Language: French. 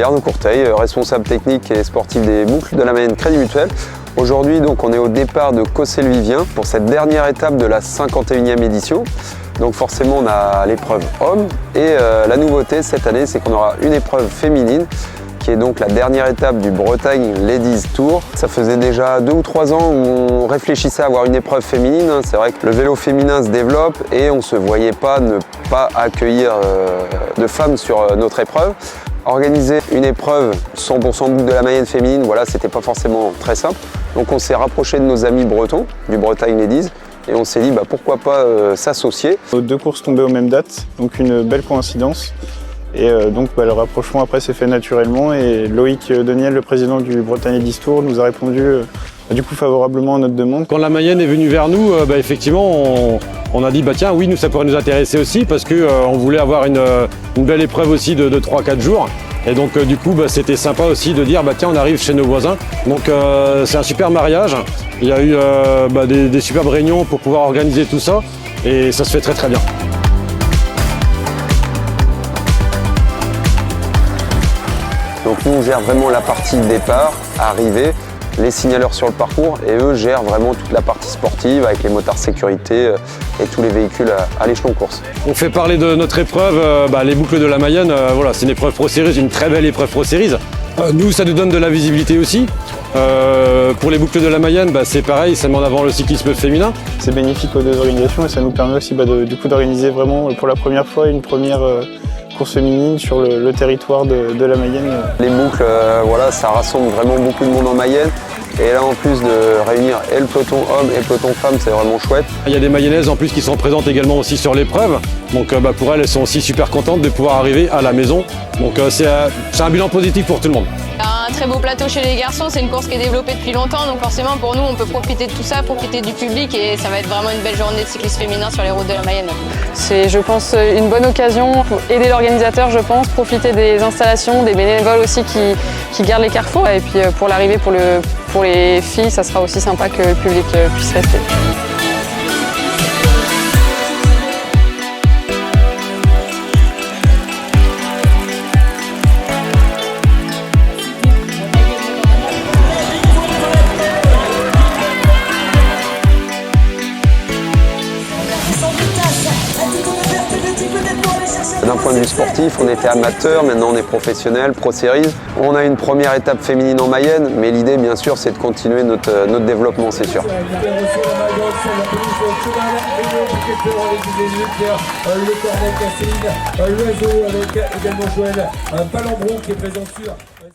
Arnaud Courteil, responsable technique et sportif des boucles de la Mayenne Crédit Mutuel. Aujourd'hui, donc, on est au départ de Cossé-le-Vivien pour cette dernière étape de la 51e édition. Donc forcément, on a l'épreuve homme et la nouveauté cette année, c'est qu'on aura une épreuve féminine qui est donc la dernière étape du Bretagne Ladies Tour. Ça faisait déjà 2 ou 3 ans où on réfléchissait à avoir une épreuve féminine. C'est vrai que le vélo féminin se développe et on ne se voyait pas ne pas accueillir de femmes sur notre épreuve. Organiser une épreuve 100% boucle de la Mayenne féminine, voilà, c'était pas forcément très simple. Donc on s'est rapproché de nos amis bretons du Bretagne Ladies et on s'est dit pourquoi pas s'associer. Nos 2 courses tombaient aux mêmes dates, donc une belle coïncidence. Et donc le rapprochement après s'est fait naturellement et Loïc Deniel, le président du Bretagne Ladies Tour, nous a répondu du coup favorablement à notre demande. Quand la Mayenne est venue vers nous, effectivement on a dit tiens oui, nous ça pourrait nous intéresser aussi parce qu'on voulait avoir une belle épreuve aussi de 3-4 jours. Et donc du coup c'était sympa aussi de dire tiens on arrive chez nos voisins. Donc c'est un super mariage, il y a eu des superbes réunions pour pouvoir organiser tout ça et ça se fait très très bien. Donc nous on gère vraiment la partie départ, arrivée, les signaleurs sur le parcours et eux gèrent vraiment toute la partie sportive avec les motards sécurité et tous les véhicules à l'échelon course. On fait parler de notre épreuve, les boucles de la Mayenne, voilà, c'est une épreuve Pro Series, une très belle épreuve Pro Series. Nous ça nous donne de la visibilité aussi. Pour les boucles de la Mayenne, c'est pareil, ça met en avant le cyclisme féminin. C'est bénéfique aux 2 organisations et ça nous permet aussi du coup d'organiser vraiment pour la première fois une première course féminine sur le territoire de la Mayenne. Les boucles, voilà, ça rassemble vraiment beaucoup de monde en Mayenne. Et là en plus de réunir et le peloton homme et le peloton femme, c'est vraiment chouette. Il y a des Mayennaises en plus qui sont présentes également aussi sur l'épreuve. Donc pour elles sont aussi super contentes de pouvoir arriver à la maison. Donc c'est un bilan positif pour tout le monde. Un très beau plateau chez les garçons, c'est une course qui est développée depuis longtemps, donc forcément pour nous on peut profiter de tout ça, profiter du public et ça va être vraiment une belle journée de cyclisme féminin sur les routes de la Mayenne. C'est je pense une bonne occasion pour aider l'organisateur, je pense, profiter des installations, des bénévoles aussi qui gardent les carrefours et puis pour l'arrivée pour les filles, ça sera aussi sympa que le public puisse rester. D'un point de vue sportif, on était amateur, maintenant on est professionnel, Pro Series. On a une première étape féminine en Mayenne, mais l'idée bien sûr c'est de continuer notre développement, c'est sûr.